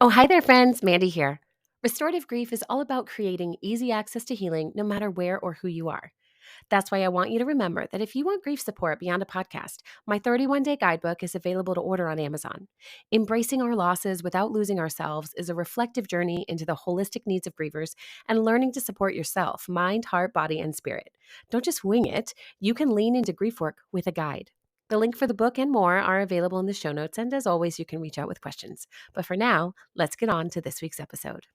Oh, hi there, friends. Mandy here. Restorative grief is all about creating easy access to healing no matter where or who you are. That's why I want you to remember that if you want grief support beyond a podcast, my 31-day guidebook is available to order on Amazon. Embracing our losses without losing ourselves is a reflective journey into the holistic needs of grievers and learning to support yourself, mind, heart, body, and spirit. Don't just wing it. You can lean into grief work with a guide. The link for the book and more are available in the show notes, and as always, you can reach out with questions. But for now, let's get on to this week's episode.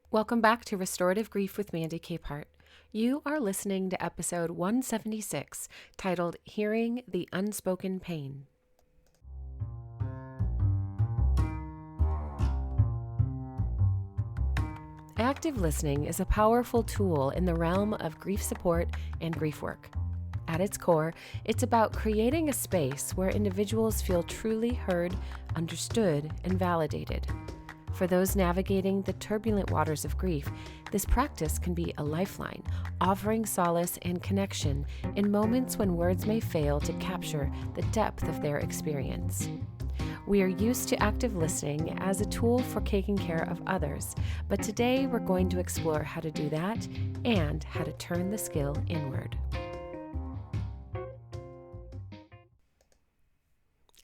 Welcome back to Restorative Grief with Mandy Capehart. You are listening to episode 176, titled Hearing the Unspoken Pain. Active listening is a powerful tool in the realm of grief support and grief work. At its core, it's about creating a space where individuals feel truly heard, understood, and validated. For those navigating the turbulent waters of grief, this practice can be a lifeline, offering solace and connection in moments when words may fail to capture the depth of their experience. We are used to active listening as a tool for taking care of others, but today we're going to explore how to do that and how to turn the skill inward.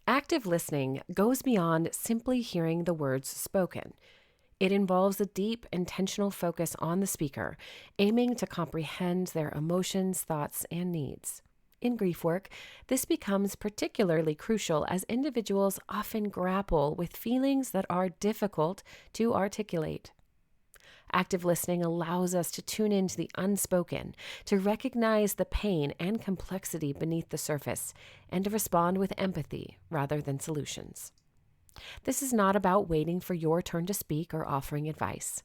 Active listening goes beyond simply hearing the words spoken. It involves a deep, intentional focus on the speaker, aiming to comprehend their emotions, thoughts, and needs. In grief work, this becomes particularly crucial as individuals often grapple with feelings that are difficult to articulate. Active listening allows us to tune into the unspoken, to recognize the pain and complexity beneath the surface, and to respond with empathy rather than solutions. This is not about waiting for your turn to speak or offering advice.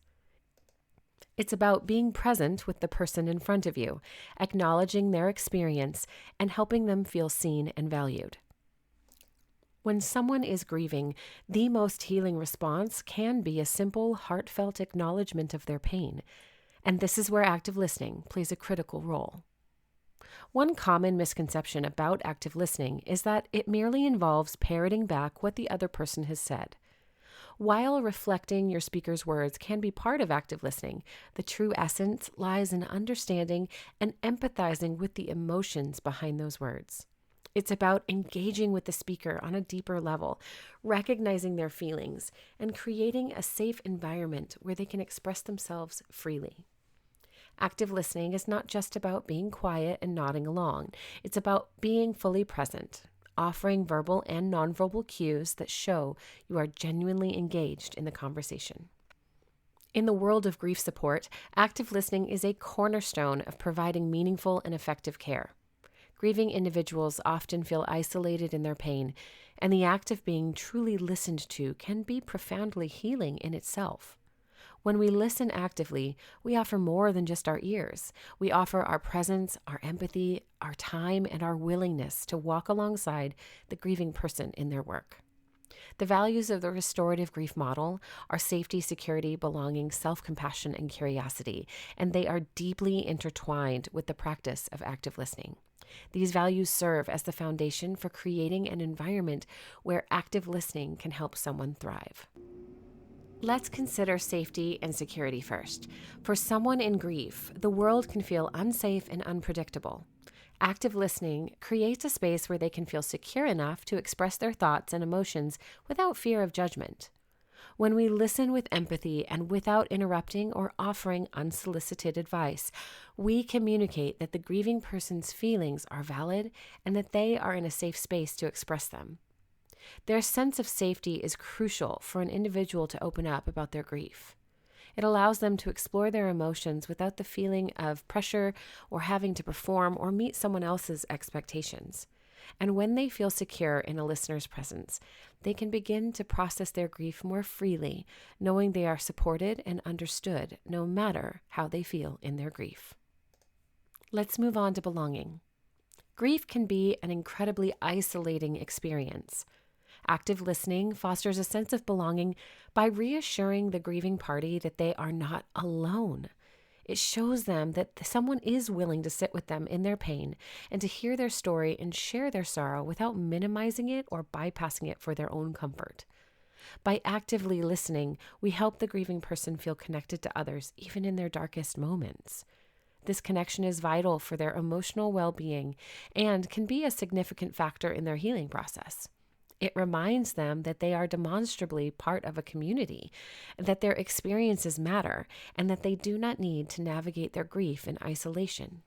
It's about being present with the person in front of you, acknowledging their experience, and helping them feel seen and valued. When someone is grieving, the most healing response can be a simple, heartfelt acknowledgement of their pain, and this is where active listening plays a critical role. One common misconception about active listening is that it merely involves parroting back what the other person has said. While reflecting your speaker's words can be part of active listening, the true essence lies in understanding and empathizing with the emotions behind those words. It's about engaging with the speaker on a deeper level, recognizing their feelings, and creating a safe environment where they can express themselves freely. Active listening is not just about being quiet and nodding along. It's about being fully present, offering verbal and nonverbal cues that show you are genuinely engaged in the conversation. In the world of grief support, active listening is a cornerstone of providing meaningful and effective care. Grieving individuals often feel isolated in their pain, and the act of being truly listened to can be profoundly healing in itself. When we listen actively, we offer more than just our ears. We offer our presence, our empathy, our time, and our willingness to walk alongside the grieving person in their work. The values of the restorative grief model are safety, security, belonging, self-compassion, and curiosity, and they are deeply intertwined with the practice of active listening. These values serve as the foundation for creating an environment where active listening can help someone thrive. Let's consider safety and security first. For someone in grief, the world can feel unsafe and unpredictable. Active listening creates a space where they can feel secure enough to express their thoughts and emotions without fear of judgment. When we listen with empathy and without interrupting or offering unsolicited advice, we communicate that the grieving person's feelings are valid and that they are in a safe space to express them. Their sense of safety is crucial for an individual to open up about their grief. It allows them to explore their emotions without the feeling of pressure or having to perform or meet someone else's expectations. And when they feel secure in a listener's presence, they can begin to process their grief more freely, knowing they are supported and understood no matter how they feel in their grief. Let's move on to belonging. Grief can be an incredibly isolating experience. Active listening fosters a sense of belonging by reassuring the grieving party that they are not alone. It shows them that someone is willing to sit with them in their pain and to hear their story and share their sorrow without minimizing it or bypassing it for their own comfort. By actively listening, we help the grieving person feel connected to others, even in their darkest moments. This connection is vital for their emotional well-being and can be a significant factor in their healing process. It reminds them that they are demonstrably part of a community, that their experiences matter, and that they do not need to navigate their grief in isolation.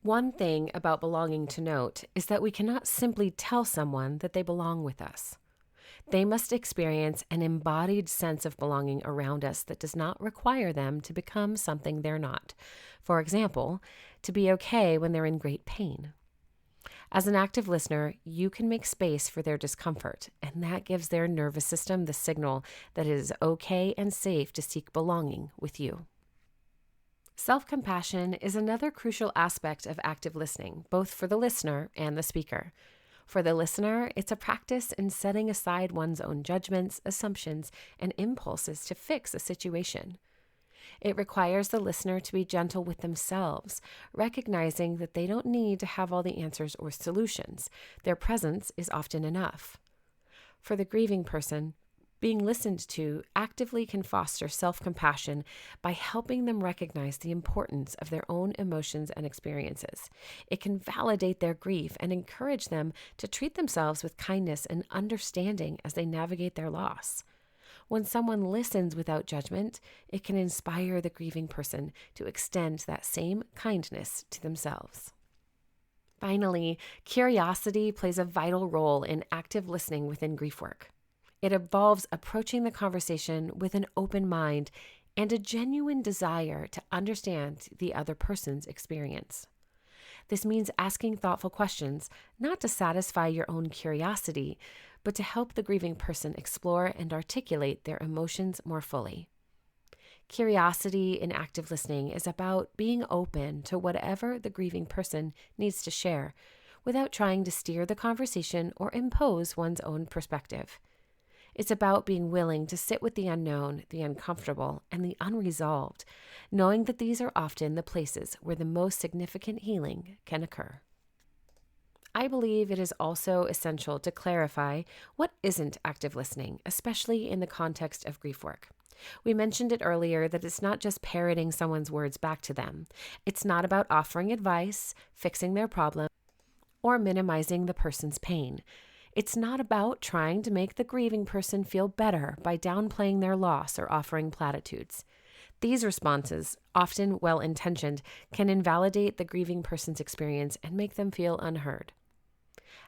One thing about belonging to note is that we cannot simply tell someone that they belong with us. They must experience an embodied sense of belonging around us that does not require them to become something they're not. For example, to be okay when they're in great pain. As an active listener, you can make space for their discomfort, and that gives their nervous system the signal that it is okay and safe to seek belonging with you. Self-compassion is another crucial aspect of active listening, both for the listener and the speaker. For the listener, it's a practice in setting aside one's own judgments, assumptions, and impulses to fix a situation. It requires the listener to be gentle with themselves, recognizing that they don't need to have all the answers or solutions. Their presence is often enough. For the grieving person, being listened to actively can foster self-compassion by helping them recognize the importance of their own emotions and experiences. It can validate their grief and encourage them to treat themselves with kindness and understanding as they navigate their loss. When someone listens without judgment, it can inspire the grieving person to extend that same kindness to themselves. Finally, curiosity plays a vital role in active listening within grief work. It involves approaching the conversation with an open mind and a genuine desire to understand the other person's experience. This means asking thoughtful questions, not to satisfy your own curiosity, but to help the grieving person explore and articulate their emotions more fully. Curiosity in active listening is about being open to whatever the grieving person needs to share, without trying to steer the conversation or impose one's own perspective. It's about being willing to sit with the unknown, the uncomfortable, and the unresolved, knowing that these are often the places where the most significant healing can occur. I believe it is also essential to clarify what isn't active listening, especially in the context of grief work. We mentioned it earlier that it's not just parroting someone's words back to them. It's not about offering advice, fixing their problem, or minimizing the person's pain. It's not about trying to make the grieving person feel better by downplaying their loss or offering platitudes. These responses, often well-intentioned, can invalidate the grieving person's experience and make them feel unheard.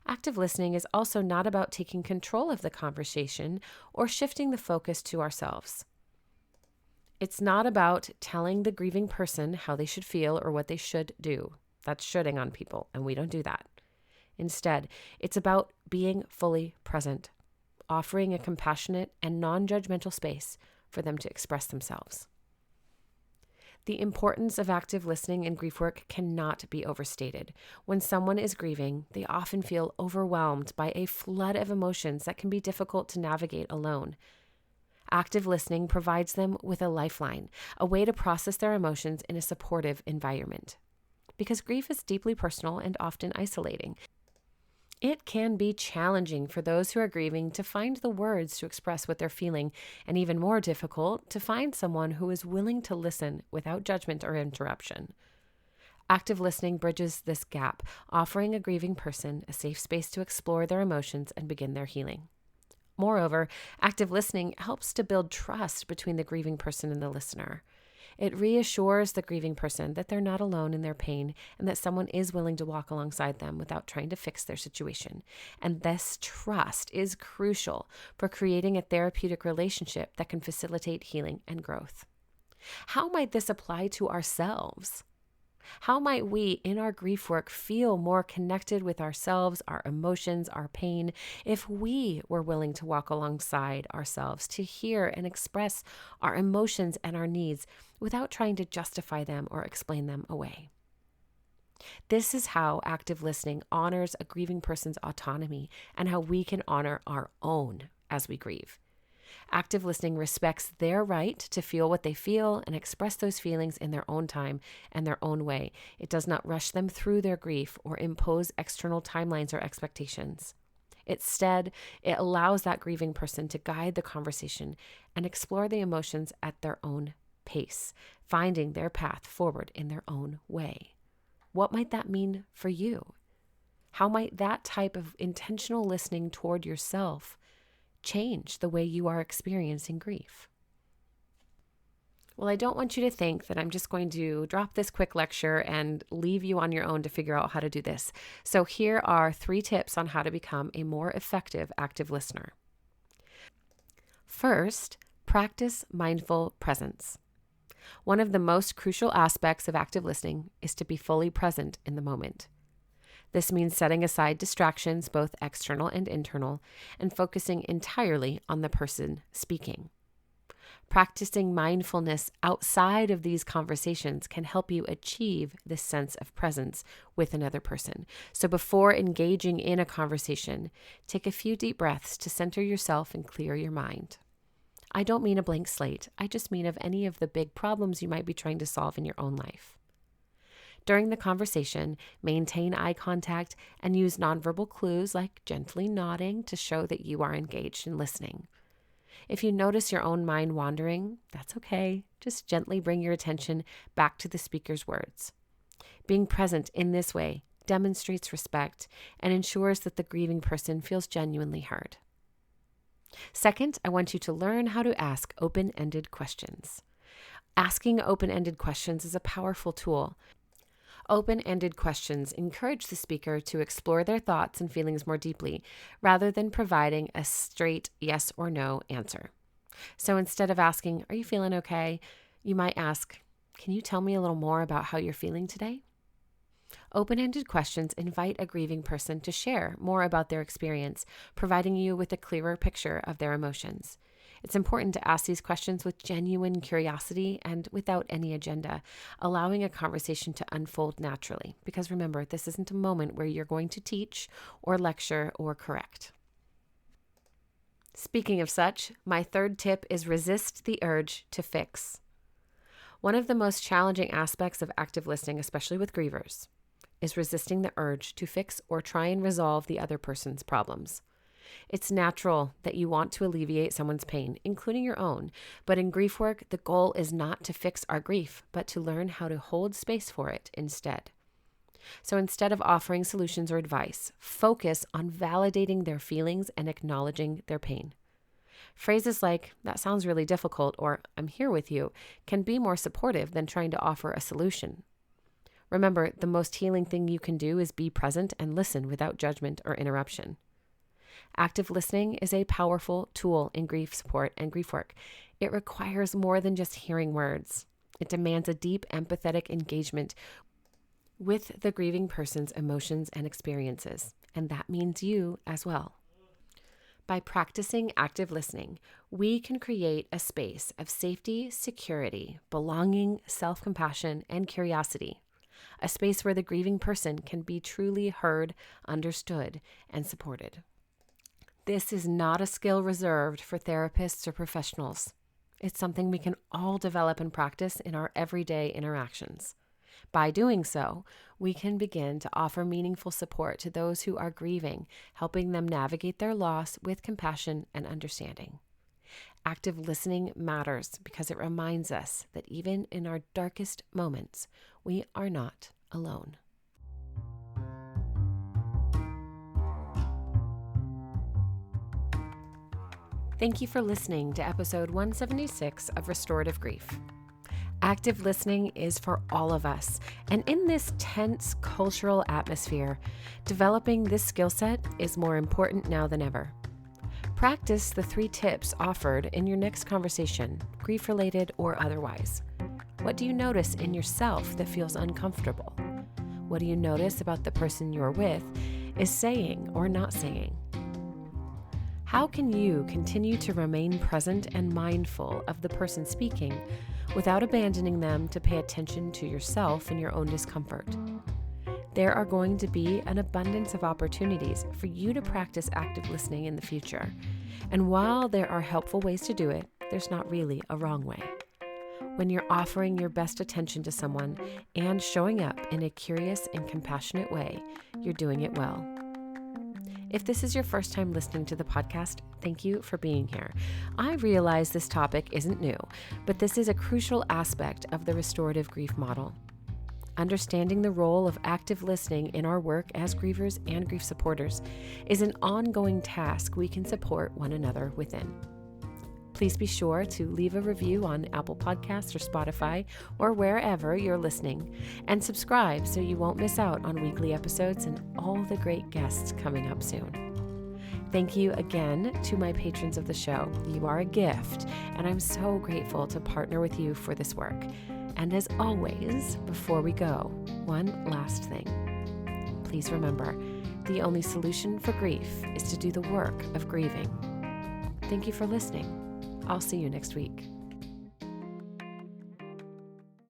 Active listening is also not about taking control of the conversation or shifting the focus to ourselves. It's not about telling the grieving person how they should feel or what they should do. That's shoulding on people, and we don't do that. Instead, it's about being fully present, offering a compassionate and non-judgmental space for them to express themselves. The importance of active listening in grief work cannot be overstated. When someone is grieving, they often feel overwhelmed by a flood of emotions that can be difficult to navigate alone. Active listening provides them with a lifeline, a way to process their emotions in a supportive environment. Because grief is deeply personal and often isolating, it can be challenging for those who are grieving to find the words to express what they're feeling, and even more difficult to find someone who is willing to listen without judgment or interruption. Active listening bridges this gap, offering a grieving person a safe space to explore their emotions and begin their healing. Moreover, active listening helps to build trust between the grieving person and the listener. It reassures the grieving person that they're not alone in their pain and that someone is willing to walk alongside them without trying to fix their situation. And this trust is crucial for creating a therapeutic relationship that can facilitate healing and growth. How might this apply to ourselves? How might we, in our grief work, feel more connected with ourselves, our emotions, our pain, if we were willing to walk alongside ourselves to hear and express our emotions and our needs without trying to justify them or explain them away? This is how active listening honors a grieving person's autonomy and how we can honor our own as we grieve. Active listening respects their right to feel what they feel and express those feelings in their own time and their own way. It does not rush them through their grief or impose external timelines or expectations. Instead, it allows that grieving person to guide the conversation and explore the emotions at their own pace, finding their path forward in their own way. What might that mean for you? How might that type of intentional listening toward yourself change the way you are experiencing grief? Well, I don't want you to think that I'm just going to drop this quick lecture and leave you on your own to figure out how to do this. So here are 3 tips on how to become a more effective active listener. First, practice mindful presence. One of the most crucial aspects of active listening is to be fully present in the moment. This means setting aside distractions, both external and internal, and focusing entirely on the person speaking. Practicing mindfulness outside of these conversations can help you achieve this sense of presence with another person. So before engaging in a conversation, take a few deep breaths to center yourself and clear your mind. I don't mean a blank slate. I just mean of any of the big problems you might be trying to solve in your own life. During the conversation, maintain eye contact and use nonverbal clues like gently nodding to show that you are engaged in listening. If you notice your own mind wandering, that's okay. Just gently bring your attention back to the speaker's words. Being present in this way demonstrates respect and ensures that the grieving person feels genuinely heard. Second, I want you to learn how to ask open-ended questions. Asking open-ended questions is a powerful tool. Open-ended questions encourage the speaker to explore their thoughts and feelings more deeply, rather than providing a straight yes or no answer. So instead of asking, "Are you feeling okay?" you might ask, "Can you tell me a little more about how you're feeling today?" Open-ended questions invite a grieving person to share more about their experience, providing you with a clearer picture of their emotions. It's important to ask these questions with genuine curiosity and without any agenda, allowing a conversation to unfold naturally. Because remember, this isn't a moment where you're going to teach or lecture or correct. Speaking of such, my third tip is resist the urge to fix. One of the most challenging aspects of active listening, especially with grievers, is resisting the urge to fix or try and resolve the other person's problems. It's natural that you want to alleviate someone's pain, including your own, but in grief work, the goal is not to fix our grief, but to learn how to hold space for it instead. So instead of offering solutions or advice, focus on validating their feelings and acknowledging their pain. Phrases like, "That sounds really difficult," or "I'm here with you," can be more supportive than trying to offer a solution. Remember, the most healing thing you can do is be present and listen without judgment or interruption. Active listening is a powerful tool in grief support and grief work. It requires more than just hearing words. It demands a deep, empathetic engagement with the grieving person's emotions and experiences, and that means you as well. By practicing active listening, we can create a space of safety, security, belonging, self-compassion, and curiosity. A space where the grieving person can be truly heard, understood, and supported. This is not a skill reserved for therapists or professionals. It's something we can all develop and practice in our everyday interactions. By doing so, we can begin to offer meaningful support to those who are grieving, helping them navigate their loss with compassion and understanding. Active listening matters because it reminds us that even in our darkest moments, we are not alone. Thank you for listening to episode 176 of Restorative Grief. Active listening is for all of us, and in this tense cultural atmosphere, developing this skill set is more important now than ever. Practice the 3 tips offered in your next conversation, grief-related or otherwise. What do you notice in yourself that feels uncomfortable? What do you notice about the person you're with is saying or not saying? How can you continue to remain present and mindful of the person speaking without abandoning them to pay attention to yourself and your own discomfort? There are going to be an abundance of opportunities for you to practice active listening in the future. And while there are helpful ways to do it, there's not really a wrong way. When you're offering your best attention to someone and showing up in a curious and compassionate way, you're doing it well. If this is your first time listening to the podcast, thank you for being here. I realize this topic isn't new, but this is a crucial aspect of the restorative grief model. Understanding the role of active listening in our work as grievers and grief supporters is an ongoing task we can support one another within. Please be sure to leave a review on Apple Podcasts or Spotify or wherever you're listening, and subscribe so you won't miss out on weekly episodes and all the great guests coming up soon. Thank you again to my patrons of the show. You are a gift, and I'm so grateful to partner with you for this work. And as always, before we go, one last thing. Please remember, the only solution for grief is to do the work of grieving. Thank you for listening. I'll see you next week.